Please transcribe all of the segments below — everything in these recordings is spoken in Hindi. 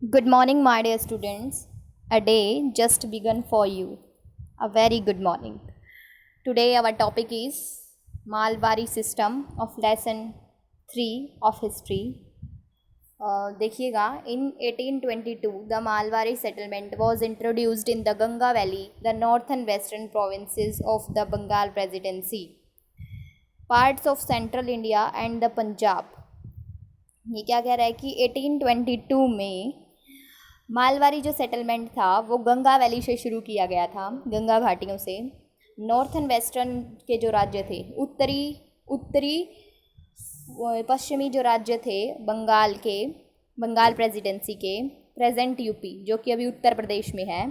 Good morning, my dear students. A day just begun for you. A very good morning. Today, our topic is Malwari system of lesson 3 of history. देखिएगा in 1822 the Malwari settlement was introduced in the Ganga Valley, the northern western provinces of the Bengal Presidency, parts of central India and the Punjab. ये क्या कह रहा है कि 1822 में मालवारी जो सेटलमेंट था वो गंगा वैली से शुरू किया गया था, गंगा घाटियों से। नॉर्थन वेस्टर्न के जो राज्य थे, उत्तरी पश्चिमी जो राज्य थे बंगाल के, बंगाल प्रेसिडेंसी के, प्रेजेंट यूपी जो कि अभी उत्तर प्रदेश में है,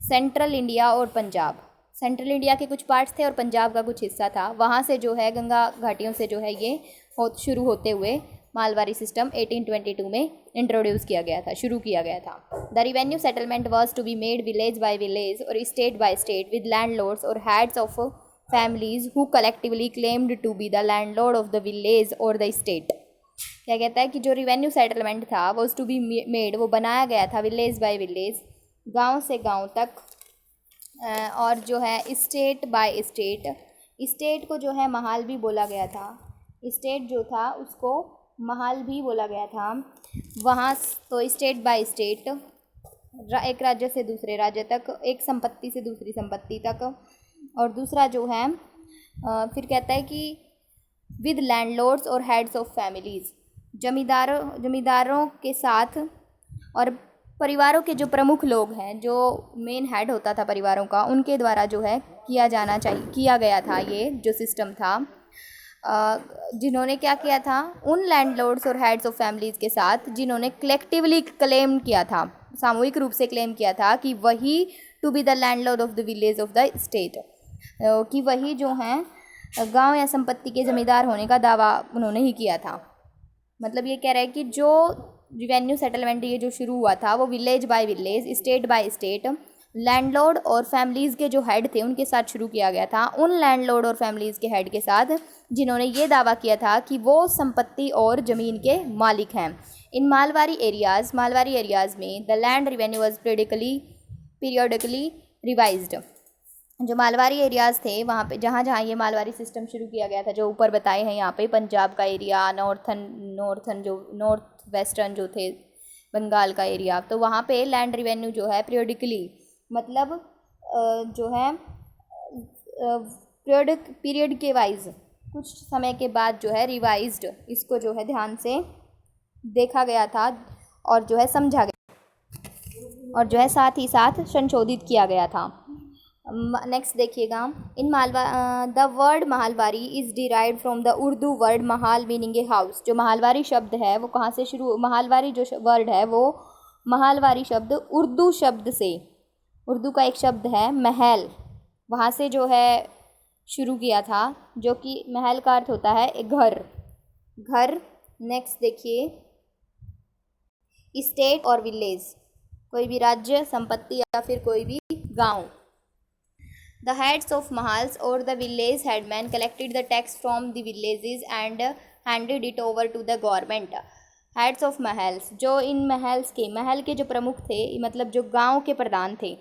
सेंट्रल इंडिया और पंजाब। सेंट्रल इंडिया के कुछ पार्ट्स थे और पंजाब का कुछ हिस्सा था। वहाँ से जो है गंगा घाटियों से जो है ये शुरू होते हुए मालवारी सिस्टम 1822 में इंट्रोड्यूस किया गया था, शुरू किया गया था। The revenue settlement was to be made village by village और state by state with landlords और heads of families who collectively claimed to be the landlord of the village और द स्टेट। क्या कहता है कि जो रिवेन्यू सेटलमेंट था वाज टू बी मेड, वो बनाया गया था विलेज बाय विलेज, गाँव से गाँव तक, और जो है स्टेट बाय स्टेट। स्टेट को जो है महाल भी बोला गया था, स्टेट जो था उसको महाल भी बोला गया था। वहाँ तो स्टेट बाय स्टेट, एक राज्य से दूसरे राज्य तक, एक संपत्ति से दूसरी संपत्ति तक, और दूसरा जो है फिर कहता है कि विद लैंडलॉर्ड्स और हेड्स ऑफ फैमिलीज़, जमींदारों के साथ और परिवारों के जो प्रमुख लोग हैं, जो मेन हेड होता था परिवारों का, उनके द्वारा जो है किया गया था ये जो सिस्टम था। जिन्होंने क्या किया था, उन लैंडलॉर्ड्स और हेड्स ऑफ फैमिलीज़ के साथ जिन्होंने कलेक्टिवली क्लेम किया था, सामूहिक रूप से क्लेम किया था कि वही to be the landlord of the village of the state, कि वही जो हैं गांव या संपत्ति के ज़मींदार होने का दावा उन्होंने ही किया था। मतलब ये कह रहा है कि जो रिवेन्यू सेटलमेंट ये जो शुरू हुआ था वो village by village, state by state, landlord और फैमिलीज़ के जो हेड थे उनके साथ शुरू किया गया था, उन लैंडलॉर्ड और फैमिलीज़ के हेड के साथ जिन्होंने ये दावा किया था कि वो संपत्ति और ज़मीन के मालिक हैं। इन मालवारी एरियाज़ में the land revenue was periodically revised. जो मालवारी एरियाज़ थे वहाँ पे जहाँ जहाँ ये मालवारी सिस्टम शुरू किया गया था, जो ऊपर बताए हैं यहाँ पे, पंजाब का एरिया, नॉर्थ वेस्टर्न जो थे बंगाल का एरिया, तो वहाँ पे लैंड रेवेन्यू जो है पीरियडिकली, मतलब जो है पीरियड के वाइज कुछ समय के बाद जो है रिवाइज्ड, इसको जो है ध्यान से देखा गया था और जो है समझा गया और जो है साथ ही साथ संशोधित किया गया था। नेक्स्ट देखिएगा, in the word mahalwari is derived from the Urdu word Mahal meaning a house. जो महालवारी शब्द है वो कहाँ से शुरू, महालवारी जो वर्ड है वो महालवारी शब्द उर्दू शब्द से, उर्दू का एक शब्द है महल, वहाँ से जो है शुरू किया था, जो कि महल का अर्थ होता है घर। नेक्स्ट देखिए, स्टेट और विलेज, कोई भी राज्य, संपत्ति या फिर कोई भी गांव। द हेड्स ऑफ महल्स और the village headman collected the tax from the villages and handed it over to the government. Heads of mahals, जो इन महल के जो प्रमुख थे, मतलब जो गांव के प्रधान थे,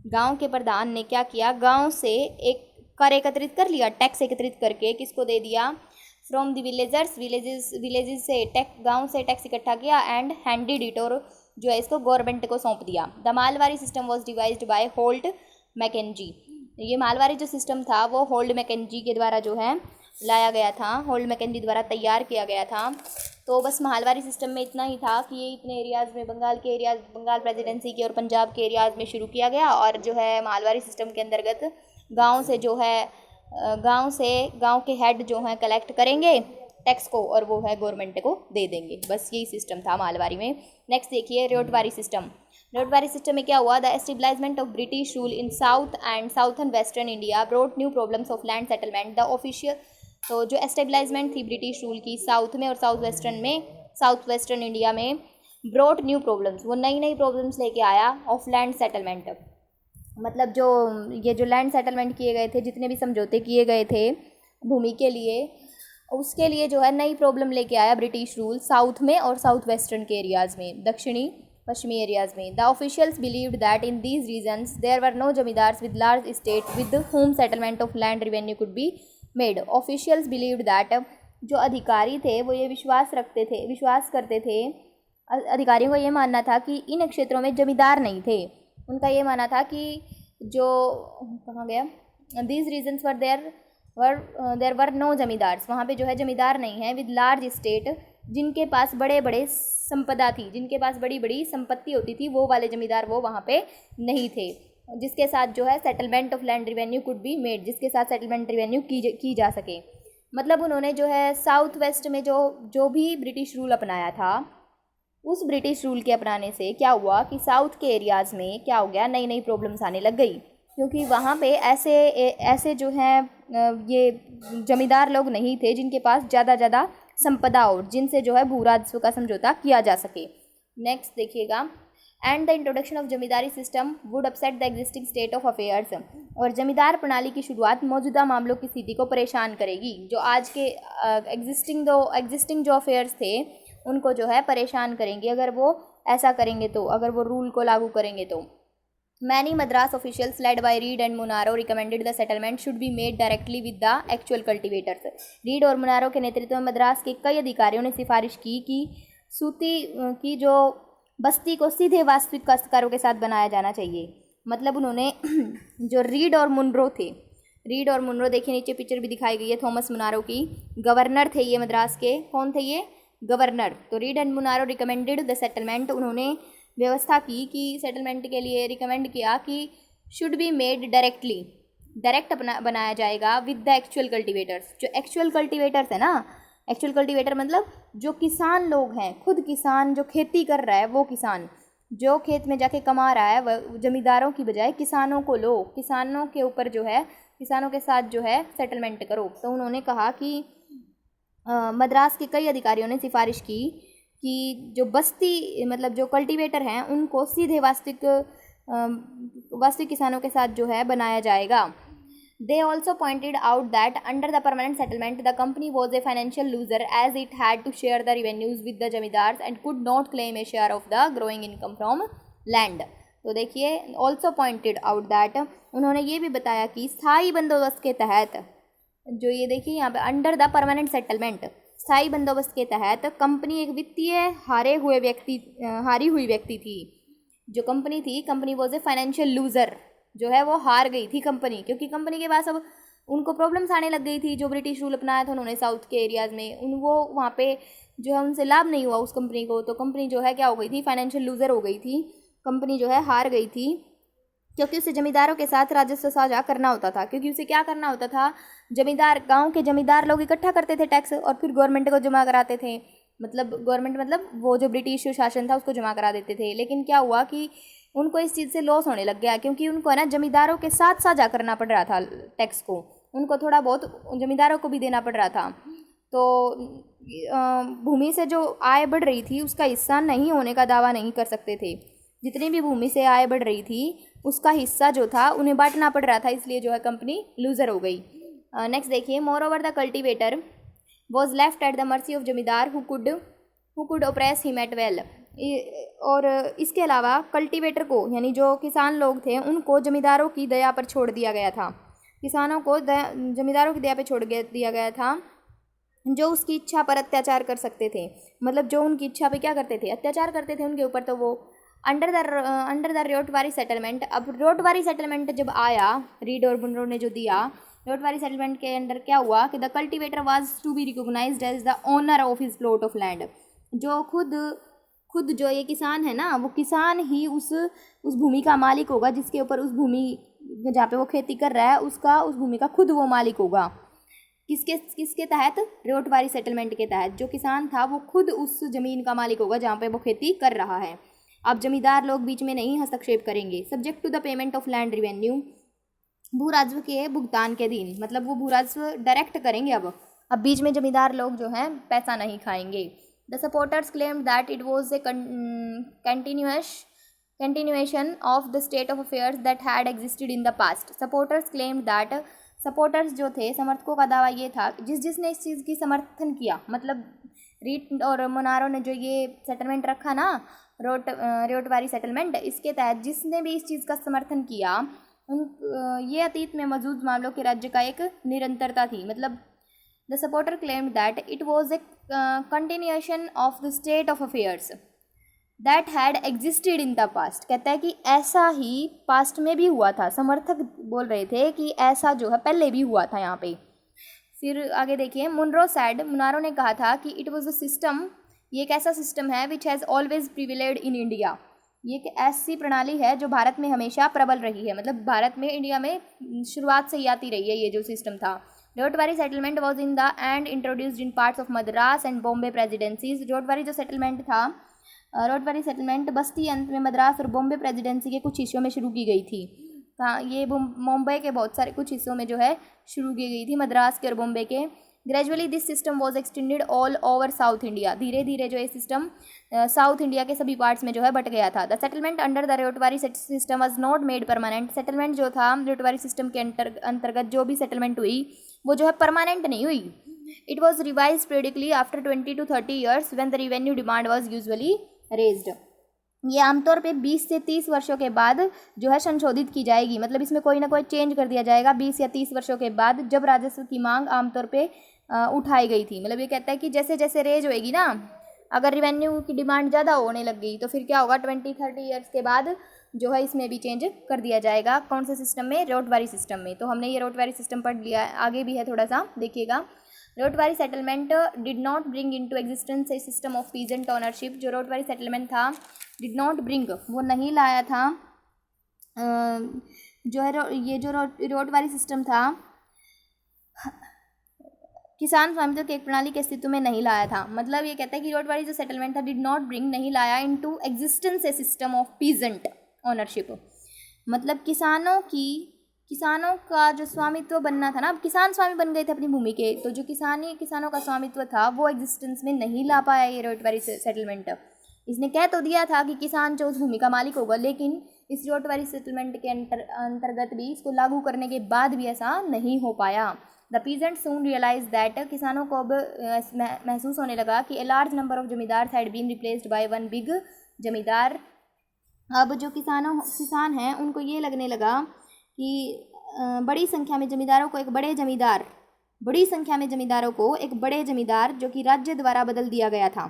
गांव के प्रधान ने क्या किया, गांव से एक कर एकत्रित कर लिया, टैक्स एकत्रित करके किसको दे दिया, फ्रॉम द विलेजेस से गांव से टैक्स इकट्ठा किया एंड हैंडेड इट, और जो है इसको गवर्नमेंट को सौंप दिया। The Mahalwari system was devised by Holt Mackenzie. ये मालवारी जो सिस्टम था वो होल्ट मैकेंजी के द्वारा जो है लाया गया था, होल्ट मैकेंजी द्वारा तैयार किया गया था। तो बस मालवारी सिस्टम में इतना ही था कि ये इतने एरियाज़ में बंगाल प्रेसिडेंसी के और पंजाब के एरियाज़ में शुरू किया गया, और जो है मालवारी सिस्टम के अंतर्गत गांव के हेड जो हैं कलेक्ट करेंगे टैक्स को और वो है गवर्नमेंट को दे देंगे। बस यही सिस्टम था मालवारी में। नेक्स्ट देखिए, रोटवारी सिस्टम में क्या हुआ, the establishment of British rule in south and southern western India brought new problems of land settlement. The official, तो जो एस्टेब्लिशमेंट थी ब्रिटिश रूल की साउथ में और साउथ वेस्टर्न इंडिया में, ब्रोट न्यू प्रॉब्लम्स, वो नई प्रॉब्लम्स लेके आया ऑफ लैंड सेटलमेंट। मतलब जो लैंड सेटलमेंट किए गए थे, जितने भी समझौते किए गए थे भूमि के लिए, उसके लिए जो है नई प्रॉब्लम लेके आया ब्रिटिश रूल साउथ में और साउथ वेस्टर्न के एरियाज़ में, दक्षिणी पश्चिमी एरियाज़ में। The officials believed that in these regions there were no zamindars with large state with home settlement of land revenue could be made. Officials believed that, जो अधिकारी थे वो ये विश्वास करते थे, अधिकारियों का ये मानना था कि इन क्षेत्रों में जमींदार नहीं थे। उनका ये मानना था कि जो कहाँ गया, these regions were there were no zamindars, वहाँ पे जो है जमींदार नहीं है, विद लार्ज स्टेट, जिनके पास बड़े बड़े संपदा थी, जिनके पास बड़ी बड़ी संपत्ति होती थी, वो वाले जमींदार वो वहाँ पे नहीं थे, जिसके साथ जो है settlement of land revenue could be made, जिसके साथ सेटलमेंट रेवेन्यू की जा सके। मतलब उन्होंने जो है साउथ वेस्ट में जो भी ब्रिटिश रूल अपनाया था, उस ब्रिटिश रूल के अपनाने से क्या हुआ कि साउथ के एरियाज़ में क्या हो गया, नई नई प्रॉब्लम्स आने लग गई, क्योंकि वहाँ पे ऐसे जो हैं ये जमींदार लोग नहीं थे जिनके पास ज़्यादा संपदा और जिनसे जो है भू राजस्व का समझौता किया जा सके। नेक्स्ट देखिएगा, and the introduction of zamindari system would upset the existing state of affairs, और जमींदार प्रणाली की शुरुआत मौजूदा मामलों की स्थिति को परेशान करेगी। जो आज के एग्जिस्टिंग जो अफेयर्स थे उनको जो है परेशान करेंगे अगर वो ऐसा करेंगे, तो अगर वो रूल को लागू करेंगे तो। Many Madras officials led by Reed and Munaro recommended the settlement should be made directly with the actual cultivators. Read और मुनारो के नेतृत्व में मद्रास के कई अधिकारियों ने सिफारिश की कि सूती की जो बस्ती को सीधे वास्तविक काश्तकारों के साथ बनाया जाना चाहिए। मतलब उन्होंने जो रीड और मुनरो देखिए नीचे पिक्चर भी दिखाई गई है थॉमस मुनारो की, गवर्नर थे ये मद्रास के। कौन थे ये? गवर्नर। तो Read and Munro recommended the settlement, उन्होंने व्यवस्था की कि सेटलमेंट के लिए रिकमेंड किया कि शुड बी मेड डायरेक्ट बनाया जाएगा विद द एक्चुअल कल्टिवेटर्स। जो एक्चुअल कल्टिवेटर्स है ना, एक्चुअल कल्टिवेटर मतलब जो किसान लोग हैं, खुद किसान जो खेती कर रहा है, वो किसान जो खेत में जाके कमा रहा है, वह जमींदारों की बजाय किसानों को लो, किसानों के ऊपर जो है, किसानों के साथ जो है सेटलमेंट करो। तो उन्होंने कहा कि मद्रास के कई अधिकारियों ने सिफारिश की कि जो बस्ती मतलब जो कल्टीवेटर हैं उनको सीधे वास्तविक किसानों के साथ जो है बनाया जाएगा। They also pointed out that under the permanent settlement the company was a financial loser as it had to share the revenues with the zamindars and could not claim a share of the growing income from land. तो देखिए ऑल्सो पॉइंटेड आउट दैट, उन्होंने ये भी बताया कि स्थायी बंदोबस्त के तहत, जो ये देखिए यहाँ पे अंडर द परमानेंट सेटलमेंट, स्थायी बंदोबस्त के तहत कंपनी एक वित्तीय हारी हुई व्यक्ति थी। जो कंपनी थी, company was a financial loser, जो है वो हार गई थी कंपनी, क्योंकि कंपनी के पास अब उनको प्रॉब्लम्स आने लग गई थी। जो ब्रिटिश रूल अपनाया था उन्होंने साउथ के एरियाज़ में, वो वहाँ पे जो है उनसे लाभ नहीं हुआ उस कंपनी को। तो कंपनी जो है क्या हो गई थी, फाइनेंशियल लूजर हो गई थी, कंपनी जो है हार गई थी, क्योंकि उसे जमींदारों के साथ राजस्व साझा करना होता था। क्योंकि उसे क्या करना होता था, गांव के जमींदार लोग इकट्ठा करते थे टैक्स और फिर गवर्नमेंट को जमा कराते थे। मतलब वो जो ब्रिटिश शासन था उसको जमा करा देते थे। लेकिन क्या हुआ कि उनको इस चीज़ से लॉस होने लग गया, क्योंकि उनको है ना जमींदारों के साथ साझा करना पड़ रहा था टैक्स को, उनको थोड़ा बहुत जमींदारों को भी देना पड़ रहा था। तो भूमि से जो आय बढ़ रही थी उसका हिस्सा नहीं होने का दावा नहीं कर सकते थे। जितनी भी भूमि से आय बढ़ रही थी उसका हिस्सा जो था उन्हें बांटना पड़ रहा था, इसलिए जो है कंपनी लूजर हो गई। नेक्स्ट देखिए, moreover the cultivator was left at the mercy of zamindar who could oppress him at well. और इसके अलावा कल्टिवेटर को, यानी जो किसान लोग थे, उनको जमींदारों की दया पर छोड़ दिया गया था। किसानों को जमींदारों की दया पर छोड़ दिया गया था, जो उसकी इच्छा पर अत्याचार कर सकते थे। मतलब जो उनकी इच्छा पे क्या करते थे, अत्याचार करते थे उनके ऊपर। तो वो अंडर द रोटवारी सेटलमेंट, अब रोटवारी सेटलमेंट जब आया, रीड और मुनरो ने जो दिया, रोटवारी सेटलमेंट के अंडर क्या हुआ कि the cultivator was to be recognised as the owner of his plot of land. जो खुद जो ये किसान है ना, वो किसान ही उस भूमि का मालिक होगा, जिसके ऊपर उस भूमि जहाँ पे वो खेती कर रहा है उस भूमि का खुद वो मालिक होगा। किसके तहत? रोटवारी सेटलमेंट के तहत। जो किसान था वो खुद उस ज़मीन का मालिक होगा जहाँ पे वो खेती कर रहा है। अब जमींदार लोग बीच में नहीं हस्तक्षेप करेंगे। Subject to the payment of land revenue, भू राजस्व के भुगतान के दिन, मतलब वो भू राजस्व डायरेक्ट करेंगे। अब बीच में जमींदार लोग जो हैं पैसा नहीं खाएंगे। The supporters claimed that it was a continuation of the state of affairs that had existed in the past. Supporters जो थे, समर्थकों का दावा ये था, जिसने इस चीज़ की समर्थन किया, मतलब रीट और मुनारो ने जो ये सेटलमेंट रखा ना, रोटवारी सेटलमेंट, इसके तहत जिसने भी इस चीज़ का समर्थन किया ये अतीत में मौजूद मामलों के राज्य का एक निरंतरता थी। मतलब the supporter claimed that it was a continuation of the state of affairs that had existed in the past. कहता है कि ऐसा ही पास्ट में भी हुआ था। समर्थक बोल रहे थे कि ऐसा जो है पहले भी हुआ था यहाँ पे। फिर आगे देखिए, मुनारो ने कहा था कि इट वॉज अ सिस्टम, ये एक ऐसा सिस्टम है which has always privileged in India. ये एक ऐसी प्रणाली है जो भारत में हमेशा प्रबल रही है। मतलब भारत में, इंडिया में शुरुआत से ही आती रही है ये जो सिस्टम था। Ryotwari settlement was in the end introduced in parts of Madras and Bombay presidencies. Ryotwari जो सेटलमेंट था, रोटवारी सेटलमेंट बस्ती अंत में मद्रास और बॉम्बे प्रेजिडेंसी के कुछ हिस्सों में शुरू की गई थी। ये मुंबई के बहुत सारे कुछ हिस्सों में जो है शुरू की गई थी, मद्रास के और बॉम्बे के। Gradually this system was extended all over south India. धीरे धीरे जो ये सिस्टम साउथ इंडिया के सभी पार्ट्स में जो है बट गया था। The settlement under the ryotwari system was not made permanent. Settlement जो था रोटवारी सिस्टम के अंतर्गत जो भी सेटलमेंट हुई वो जो है परमानेंट नहीं हुई। It was revise periodically after 20 to 30 years when the revenue demand was usually raised. ये आमतौर पे 20 से 30 वर्षों के बाद जो है संशोधित की जाएगी। मतलब इसमें कोई ना कोई चेंज कर दिया जाएगा 20 या 30 वर्षों के बाद, जब राजस्व की मांग आमतौर पे उठाई गई थी। मतलब ये कहता है कि जैसे जैसे रेज होएगी ना, अगर रिवेन्यू की डिमांड ज़्यादा होने लग गई तो फिर क्या होगा, 20-30 ईयर्स के बाद जो है इसमें भी चेंज कर दिया जाएगा। कौन से सिस्टम में? रोटवारी सिस्टम में। तो हमने ये रोटवारी सिस्टम पढ़ लिया है, आगे भी है थोड़ा सा देखिएगा। Ryotwari settlement did not bring into existence a system of peasant ownership. जो रोटवारी सेटलमेंट था, डिड नॉट ब्रिंग, वो नहीं लाया था, जो है ये जो रोटवारी सिस्टम था किसान स्वामित्व की एक प्रणाली के अस्तित्व में नहीं लाया था। मतलब ये कहता है कि रोटवारी जो सेटलमेंट था डिड नॉट ब्रिंग, नहीं लाया into existence a system of peasant ownership. मतलब किसानों का जो स्वामित्व बनना था ना, अब किसान स्वामी बन गए थे अपनी भूमि के, तो जो किसानों का स्वामित्व था वो एग्जिस्टेंस में नहीं ला पाया ये रोटवारी सेटलमेंट। इसने कह तो दिया था कि किसान जो उस भूमि का मालिक होगा, लेकिन इस रोटवारी सेटलमेंट के अंतर्गत भी इसको लागू करने के बाद भी ऐसा नहीं हो पाया। The peasant soon realise that, किसानों को अब महसूस होने लगा कि a large number of zamindar had been replaced by one big zamindar. अब जो किसान हैं उनको ये लगने लगा कि बड़ी संख्या में जमींदारों को एक बड़े जमींदार जो कि राज्य द्वारा बदल दिया गया था।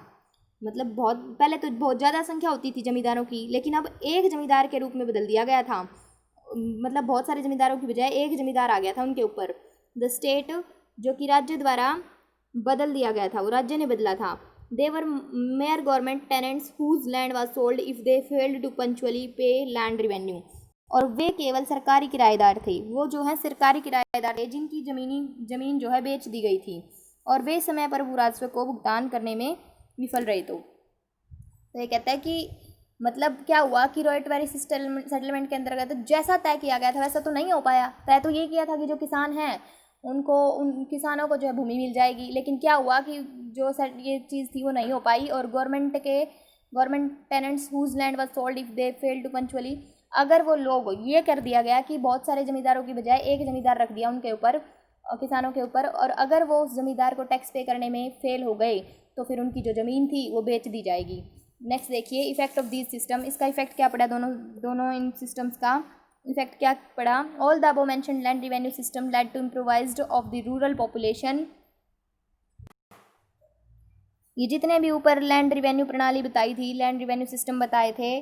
मतलब पहले तो बहुत ज़्यादा संख्या होती थी जमींदारों की, लेकिन अब एक जमींदार के रूप में बदल दिया गया था। मतलब बहुत सारे जमींदारों की बजाय एक जमींदार आ गया था उनके ऊपर। द स्टेट, जो कि राज्य द्वारा बदल दिया गया था, वो राज्य ने बदला था। They were mere government tenants whose land was sold if they failed to punctually pay land revenue. और वे केवल सरकारी किराएदार थे, वो जो है सरकारी किराएदार थे जिनकी ज़मीन जो है बेच दी गई थी और वे समय पर भू राजस्व को भुगतान करने में विफल रहे। तो ये कहता है कि मतलब क्या हुआ कि रोटवारी सेटलमेंट के अंतर्गत जैसा तय किया गया था वैसा तो नहीं हो पाया। तय तो ये किया था कि जो किसान हैं उन किसानों को जो है भूमि मिल जाएगी, लेकिन क्या हुआ कि जो ये चीज़ थी वो नहीं हो पाई। और government tenants whose land was sold if they fail to punctually, अगर वो लोग ये कर दिया गया कि बहुत सारे जमींदारों की बजाय एक जमींदार रख दिया उनके ऊपर, किसानों के ऊपर, और अगर वो उस जमींदार को टैक्स पे करने में फेल हो गए तो फिर उनकी जो ज़मीन थी वो बेच दी जाएगी। नेक्स्ट देखिए, इफेक्ट ऑफ दिस सिस्टम। इसका इफेक्ट क्या पड़ा, दोनों इन सिस्टम्स का इफेक्ट क्या पड़ा। All the above mentioned land revenue system led to improvised of the rural population. ये जितने भी ऊपर लैंड रिवेन्यू प्रणाली बताई थी, लैंड रिवेन्यू सिस्टम बताए थे,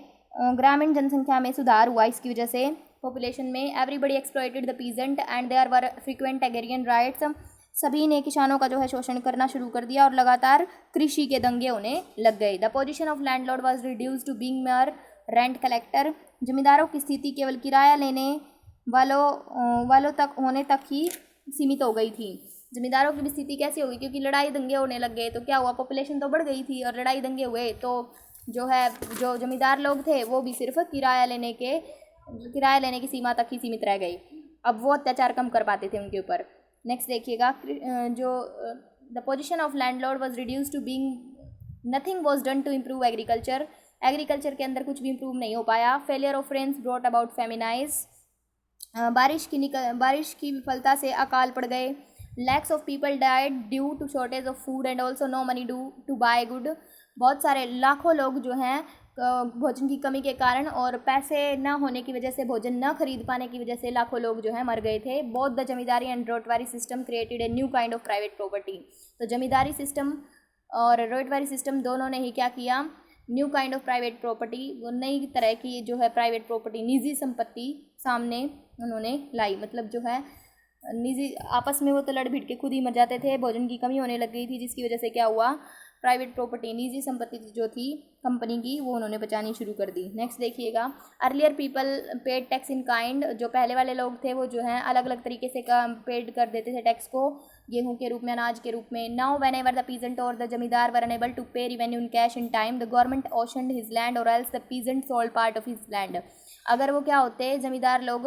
ग्रामीण जनसंख्या में सुधार हुआ इसकी वजह से। पॉपुलेशन में everybody exploited the peasant and there were frequent agrarian riots. सभी ने किसानों का जो है शोषण करना शुरू कर दिया और लगातार कृषि के दंगे होने लग गए। The position of landlord was reduced to being mere rent collector. जमींदारों की स्थिति केवल किराया लेने वालों तक होने तक ही सीमित हो गई थी। जमींदारों की भी स्थिति कैसी होगी, क्योंकि लड़ाई दंगे होने लग गए तो क्या हुआ, पॉपुलेशन तो बढ़ गई थी और लड़ाई दंगे हुए तो जो जमींदार लोग थे वो भी सिर्फ किराया लेने की सीमा तक ही सीमित रह गई। अब वो अत्याचार कम कर पाते थे उनके ऊपर। नेक्स्ट देखिएगा, जो the position of landlord was reduced to being nothing was done to improve agriculture. Agriculture के अंदर कुछ भी इम्प्रूव नहीं हो पाया। Failure of rains brought about famines. बारिश की विफलता से अकाल पड़ गए। Lakhs of people died due to shortage of food and also no money to buy good. बहुत सारे लाखों लोग जो हैं भोजन की कमी के कारण और पैसे न होने की वजह से, भोजन न खरीद पाने की वजह से लाखों लोग जो हैं मर गए थे। Both the zamindari and ryotwari system created a new kind of private property. तो जमींदारी सिस्टम और रोटवारी सिस्टम दोनों ने ही क्या किया, new kind of private property, वो नई तरह की जो है प्राइवेट प्रॉपर्टी, निजी संपत्ति सामने उन्होंने लाई। मतलब जो है निजी, आपस में वो तो लड़ भिड़ के खुद ही मर जाते थे, भोजन की कमी होने लग गई थी, जिसकी वजह से क्या हुआ, प्राइवेट प्रॉपर्टी, निजी संपत्ति जो थी कंपनी की, वो उन्होंने बचानी शुरू कर दी। नेक्स्ट देखिएगा, earlier people paid tax in kind. जो पहले वाले लोग थे वो जो हैं अलग अलग तरीके से पेड कर देते थे टैक्स को, गेहूं के रूप में, अनाज के रूप में। Now whenever the peasant और the zamindar were unable to pay revenue in cash in time, the government auctioned his land और else the peasant sold part of his land. अगर वो क्या होते, जमींदार लोग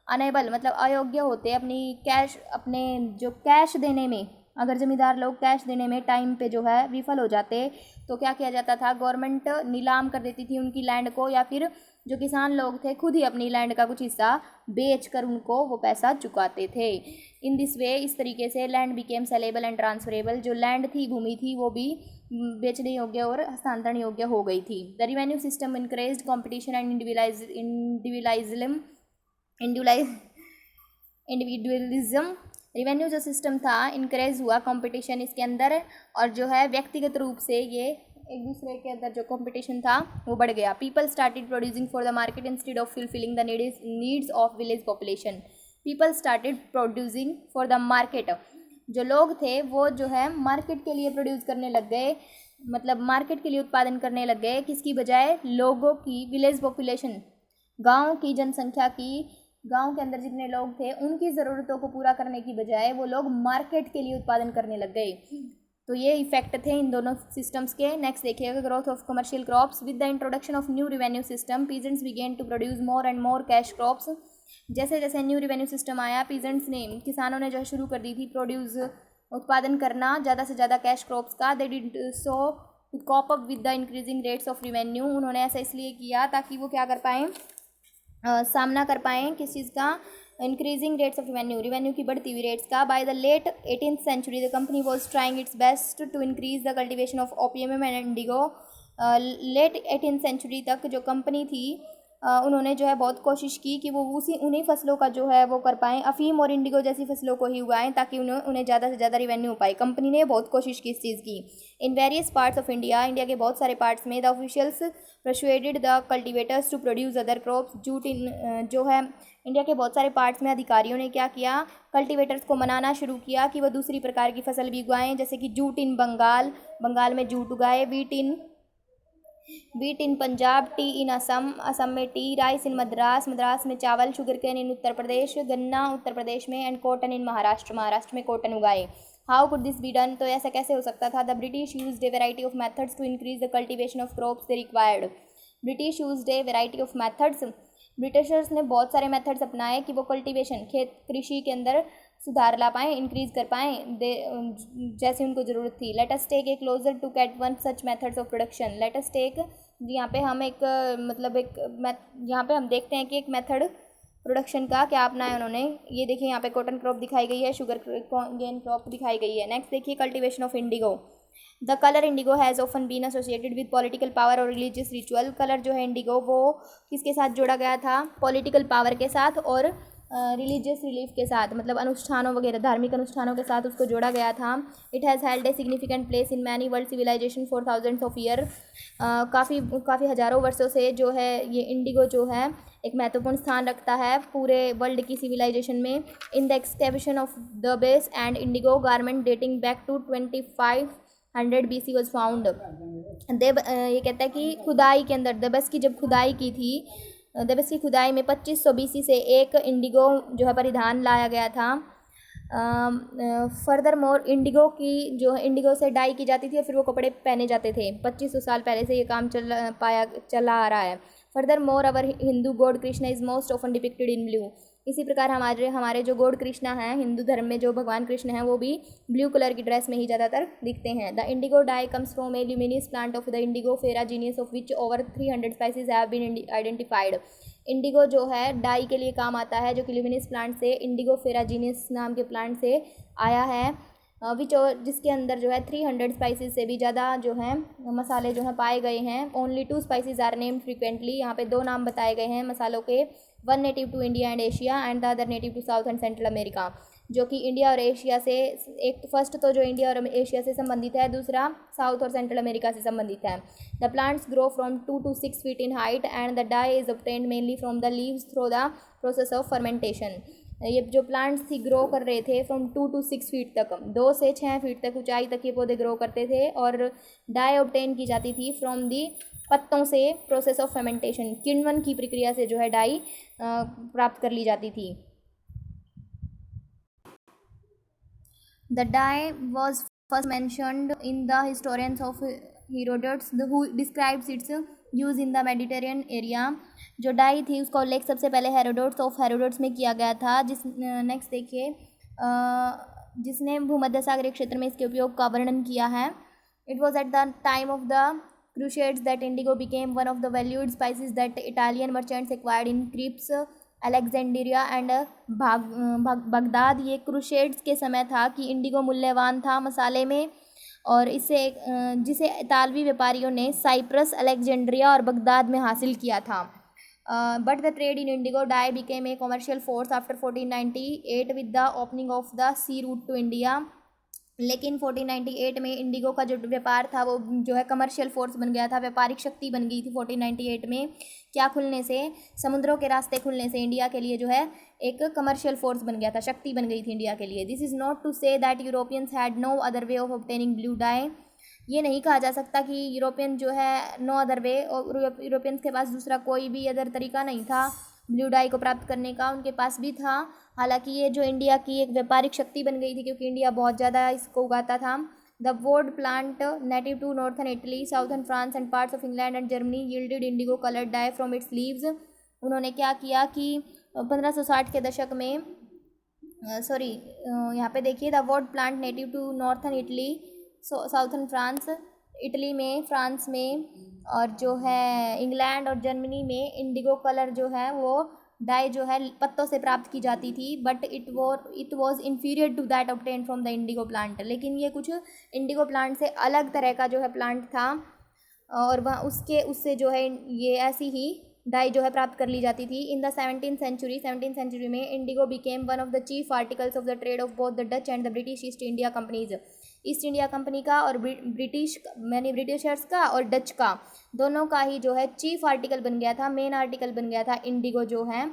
अनेबल मतलब अयोग्य होते अपनी कैश, अपने जो कैश देने में, अगर ज़मींदार लोग कैश देने में टाइम पे जो है विफल हो जाते, तो क्या किया जाता था, गवर्नमेंट नीलाम कर देती थी उनकी लैंड को, या फिर जो किसान लोग थे खुद ही अपनी लैंड का कुछ हिस्सा बेच कर उनको वो पैसा चुकाते थे। इन दिस वे, इस तरीके से land became saleable and transferable. जो लैंड थी, भूमि थी, वो भी बेचने योग्य और हस्तांतरण योग्य हो गई थी। The revenue system encouraged competition and individualism. Revenue जो सिस्टम था इनक्रेज हुआ, कंपटीशन इसके अंदर, और जो है व्यक्तिगत रूप से ये एक दूसरे के अंदर जो कंपटीशन था वो बढ़ गया। People started producing for the market instead of fulfilling the needs of village population. People started producing for the market. जो लोग थे वो जो है मार्केट के लिए प्रोड्यूस करने लग गए, मतलब मार्केट के लिए उत्पादन करने लग गए, किसकी बजाय, लोगों की, विलेज पॉपुलेशन, गाँव की जनसंख्या की, गांव के अंदर जितने लोग थे उनकी ज़रूरतों को पूरा करने की बजाय वो लोग मार्केट के लिए उत्पादन करने लग गए। तो ये इफेक्ट थे इन दोनों सिस्टम्स के। नेक्स्ट देखिएगा, growth of commercial crops. With the introduction of new revenue system, peasants began to produce more and more cash crops. जैसे जैसे न्यू रिवेन्यू सिस्टम आया, पीजेंट्स ने, किसानों ने जो है शुरू कर दी थी प्रोड्यूस, उत्पादन करना ज़्यादा से ज़्यादा कैश क्रॉप्स का। They did so to cope up with the increasing rates of revenue. उन्होंने ऐसा इसलिए किया ताकि वो क्या कर पाएँ, सामना कर पाएँ किस चीज़ का, इंक्रीजिंग रेट्स ऑफ रिवेन्यू की बढ़ती हुई रेट्स का। By the late 18th century the company was trying its best to increase the cultivation of opium and indigo. Late 18th century तक जो कंपनी थी उन्होंने जो है बहुत कोशिश की कि वो उन्हीं फसलों का जो है वो कर पाएँ, अफीम और इंडिगो जैसी फसलों को ही उगाएं, ताकि उन्हें ज़्यादा से ज़्यादा रिवेन्यू पाए। कंपनी ने बहुत कोशिश की इस चीज़ की। In various parts of India, India के बहुत सारे पार्ट्स में, the officials persuaded the cultivators to produce other crops. जो है इंडिया के बहुत सारे पार्ट्स में अधिकारियों ने क्या किया, कल्टिवेटर्स को मनाना शुरू किया कि वह दूसरी प्रकार की फसल भी उगाएं, जैसे कि जूट इन बंगाल में जूट उगाए, वीट इन पंजाब, टी इन असम में टी, राइस इन मद्रास में चावल, शुगर केन इन उत्तर प्रदेश, गन्ना उत्तर प्रदेश में, एंड कॉटन इन महाराष्ट्र में कॉटन उगाए। How could this be done, तो ऐसा कैसे हो सकता था। The British used a variety of methods to increase the cultivation of crops they required. British used a variety of methods, Britishers ने बहुत सारे मेथड्स अपनाए कि वो कल्टिवेशन, खेत कृषि के अंदर सुधार ला पाएँ, इंक्रीज कर पाएँ, जैसे उनको ज़रूरत थी। Let us take a closer to cat one such methods of production. Let us take, यहाँ पे हम यहाँ पे हम देखते हैं कि एक मेथड प्रोडक्शन का क्या अपनाया उन्होंने। ये देखिए यहाँ पे कॉटन क्रॉप दिखाई गई है, शुगर केन क्रॉप दिखाई गई है। नेक्स्ट देखिए, cultivation of indigo. The colour indigo has often been associated with political power और रिलीजियस रिचुअल। कलर जो है इंडिगो, वो किसके साथ जोड़ा गया था, पॉलिटिकल पावर के साथ और रिलीजियस रिलीफ के साथ, मतलब अनुष्ठानों वगैरह, धार्मिक अनुष्ठानों के साथ उसको जोड़ा गया था। It has held a significant place in many world civilisation for thousands of year. काफ़ी हज़ारों वर्षों से जो है ये इंडिगो जो है एक महत्वपूर्ण स्थान रखता है पूरे वर्ल्ड की सिविलाइजेशन में। In the excavation of the base and indigo garment dating back to 2500 BC was found. ये कहता है कि खुदाई के अंदर, दबस की जब खुदाई की थी, दबस की खुदाई में 2500 BC से एक इंडिगो जो है परिधान लाया गया था। फर्दर मोर, इंडिगो की जो है इंडिगो से डाई की जाती थी और फिर वो कपड़े पहने जाते थे। 2500 साल पहले से ये काम चला आ रहा है। Further more, our Hindu God Krishna is most often depicted in blue. इसी प्रकार हमारे जो गॉड कृष्णा हैं, हिंदू धर्म में जो भगवान कृष्ण हैं, वो भी ब्लू कलर की ड्रेस में ही ज़्यादातर दिखते हैं। The indigo dye comes from a leguminous plant of the indigofera genus of which over 300 species have been identified. Indigo जो है डाई के लिए काम आता है, जो कि ल्यूमिनस प्लांट से इंडिगो फेराजीनिस नाम के प्लांट से आया है, जिसके अंदर जो है 300 स्पाइसेस से भी ज़्यादा जो है मसाले जो हैं पाए गए हैं। Only 2 spices are named frequently, यहाँ पे 2 नाम बताए गए हैं मसालों के, one native to India and Asia and the other native to south and central America, जो कि इंडिया और एशिया से, एक फर्स्ट तो जो इंडिया और एशिया से संबंधित है, दूसरा साउथ और सेंट्रल अमेरिका से संबंधित है। The plants grow from 2 to 6 feet in height and the dye is obtained mainly from the leaves through the process of fermentation. ये जो प्लांट्स थी ग्रो कर रहे थे फ्रॉम 2 to 6 feet तक, 2 से 6 फीट तक ऊंचाई तक ये पौधे ग्रो करते थे, और डाई ऑब्टेन की जाती थी फ्रॉम दी पत्तों से, प्रोसेस ऑफ फर्मेंटेशन, किण्वन की प्रक्रिया से जो है डाई प्राप्त कर ली जाती थी। The dye was first mentioned in the historians of Herodotus who describes its use in the Mediterranean area. जो डाई थी उसका उल्लेख सबसे पहले हेरोडोट्स में किया गया था, नेक्स्ट देखिए, जिसने भूमध्य सागरीय क्षेत्र में इसके उपयोग का वर्णन किया है। It was at the time of the crusades that Indigo became one of the valued spices that Italian merchants acquired in creeps, Alexandria and Baghdad. ये क्रूसेड्स के समय था कि इंडिगो मूल्यवान था मसाले में, और जिसे इतालवी व्यापारियों ने साइप्रस, अलेक्जेंड्रिया और बगदाद में हासिल किया था। But the trade in indigo dye became a commercial force after 1498 with the opening of the sea route to India. लेकिन 1498 में इंडिगो का जो व्यापार था वो जो है कमर्शियल फोर्स बन गया था, व्यापारिक शक्ति बन गई थी 1498 में। क्या खुलने से? समुद्रों के रास्ते खुलने से इंडिया के लिए जो है एक कमर्शियल फोर्स बन गया था, शक्ति बन गई थी इंडिया के लिए। This is not to say that Europeans had no other way of obtaining blue dye. ये नहीं कहा जा सकता कि यूरोपियन जो है नो अदर वे, और यूरोपियंस के पास दूसरा कोई भी अदर तरीका नहीं था ब्लू डाई को प्राप्त करने का, उनके पास भी था। हालांकि ये जो इंडिया की एक व्यापारिक शक्ति बन गई थी, क्योंकि इंडिया बहुत ज़्यादा इसको उगाता था। The woad plant native to northern Italy, southern France and parts of England and Germany yielded indigo coloured dye from its leaves. उन्होंने क्या किया कि 1560 के दशक में, यहाँ पे देखिए, the woad plant native to northern Italy, southern France, Italy में, फ्रांस में, और जो है इंग्लैंड और जर्मनी में इंडिगो कलर जो है वो डाई जो है पत्तों से प्राप्त की जाती थी। But it was inferior to that obtain from the indigo plant. लेकिन ये कुछ इंडिगो प्लांट से अलग तरह का जो है प्लांट था, और वहाँ उससे जो है ये ऐसी ही डाई जो है प्राप्त कर ली जाती थी। इन द 17th century में Indigo became one of the chief articles of the trade off both the Dutch and the British east India companies. East India company का और ब्रिटिशर्स का और डच का, दोनों का ही जो है चीफ आर्टिकल बन गया था, मेन आर्टिकल बन गया था इंडिगो जो है,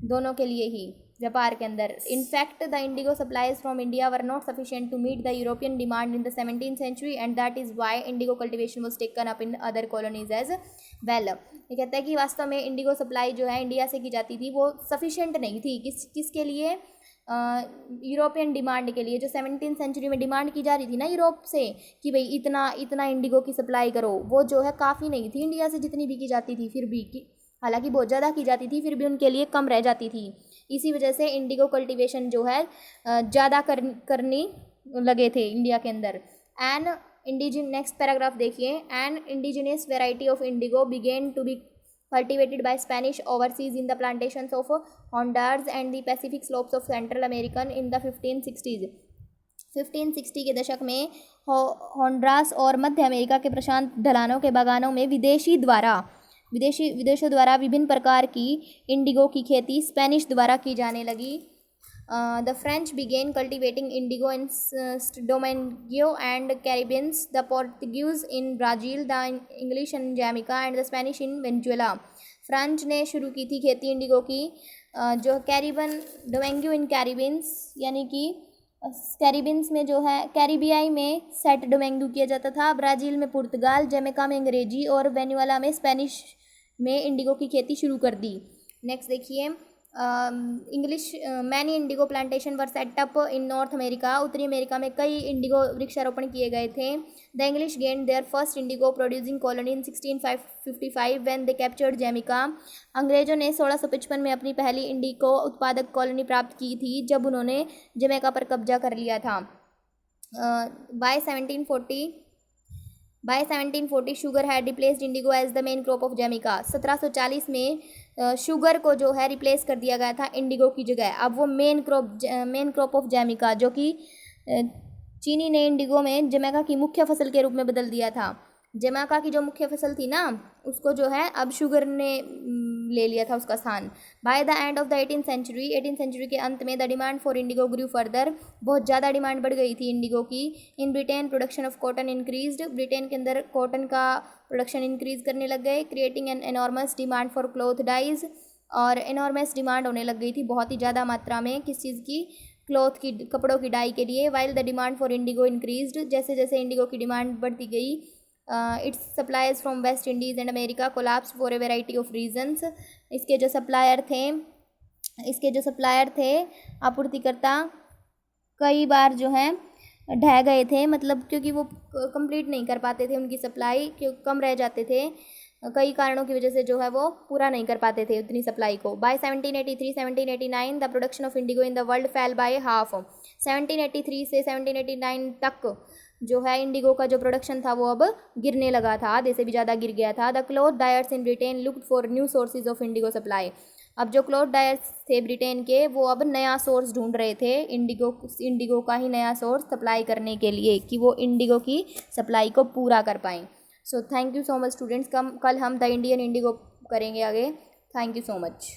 दोनों के लिए ही व्यापार के अंदर। In fact the indigo supplies from India were not sufficient to meet the European demand in the 17th century and that is why indigo cultivation was taken up in other colonies as well. ये कहता है कि वास्तव में इंडिगो सप्लाई जो है इंडिया से की जाती थी वो सफिशिएंट नहीं थी। किसके लिए? यूरोपियन डिमांड के लिए। जो 17th century में डिमांड की जा रही थी ना यूरोप से कि भाई इतना इतना इंडिगो की सप्लाई करो, वो जो है काफ़ी नहीं थी इंडिया से, जितनी भी की जाती थी फिर भी, हालांकि बहुत ज़्यादा की जाती थी फिर भी उनके लिए कम रह जाती थी। इसी वजह से इंडिगो कल्टिवेशन जो है ज़्यादा करनी लगे थे इंडिया के अंदर। नेक्स्ट पैराग्राफ देखिए, an indigenous variety of indigo began to be cultivated by Spanish overseas in the plantations of Honduras and the Pacific slopes of Central America in the 1560s। 1560 के दशक में होंडुरास और मध्य अमेरिका के प्रशांत ढलानों के बागानों में विदेशों द्वारा विभिन्न प्रकार की इंडिगो की खेती स्पेनिश द्वारा की जाने लगी। The French began cultivating indigo in Domingo and Caribbeans, the Portuguese in Brazil, the English in Jamaica and the Spanish in Venezuela। French ने शुरू की थी खेती इंडिगो की, जो डोमेंगो इन कैरिबियंस, यानी कि कैरिबियंस में जो है कैरिबियाई में सेट डोमेंगो किया जाता था, ब्राज़ील में पुर्तगाल, जमैका में अंग्रेजी और वेनेजुएला में स्पेनिश में इंडिगो की खेती शुरू कर दी। नेक्स्ट देखिए, many indigo plantation were set up in North America. उत्तरी अमेरिका में कई इंडिगो वृक्षारोपण किए गए थे। The English gained their first indigo producing colony in 1655 when they captured Jamaica. अंग्रेजों ने 1655 में अपनी पहली इंडिगो उत्पादक कॉलोनी प्राप्त की थी जब उन्होंने जमैका पर कब्जा कर लिया था। By 1740 by 1740 sugar had replaced indigo as the main crop of Jamaica. 1740 में शुगर को जो है रिप्लेस कर दिया गया था इंडिगो की जगह। अब वो मेन क्रॉप ऑफ जैमिका, जो कि चीनी ने इंडिगो में जमैका की मुख्य फसल के रूप में बदल दिया था। जमैका की जो मुख्य फसल थी ना, उसको जो है अब शुगर ने ले लिया था उसका स्थान। By the end of the 18th century के अंत में the demand for indigo grew further. बहुत ज़्यादा डिमांड बढ़ गई थी इंडिगो की। In Britain production of cotton increased. Britain के अंदर कॉटन का प्रोडक्शन इंक्रीज करने लग गए। Creating an enormous demand for cloth dyes. और एनॉर्मस डिमांड होने लग गई थी बहुत ही ज़्यादा मात्रा में, किस चीज़ की, क्लॉथ की, कपड़ों की डाई के लिए। While the demand for indigo increased. जैसे जैसे इंडिगो की डिमांड बढ़ती गई, its suppliers from West Indies and America collapse for a variety of reasons. इसके जो सप्लायर थे आपूर्तिकर्ता, कई बार जो है ढह गए थे, मतलब क्योंकि वो कंप्लीट नहीं कर पाते थे, उनकी सप्लाई क्यों कम रह जाते थे, कई कारणों की वजह से जो है वो पूरा नहीं कर पाते थे उतनी सप्लाई को। By 1783-1789 the production of indigo in the world fell by half. 1783 से 1789 तक जो है इंडिगो का जो प्रोडक्शन था वो अब गिरने लगा था, आधे से भी ज़्यादा गिर गया था। The cloth dyers in Britain looked for new sources of Indigo supply. अब जो क्लॉथ डायर्स थे ब्रिटेन के, वो अब नया सोर्स ढूंढ रहे थे इंडिगो का ही नया सोर्स सप्लाई करने के लिए, कि वो इंडिगो की सप्लाई को पूरा कर पाएँ। So thank you so much students. कल हम द इंडियन इंडिगो करेंगे आगे। Thank you so much.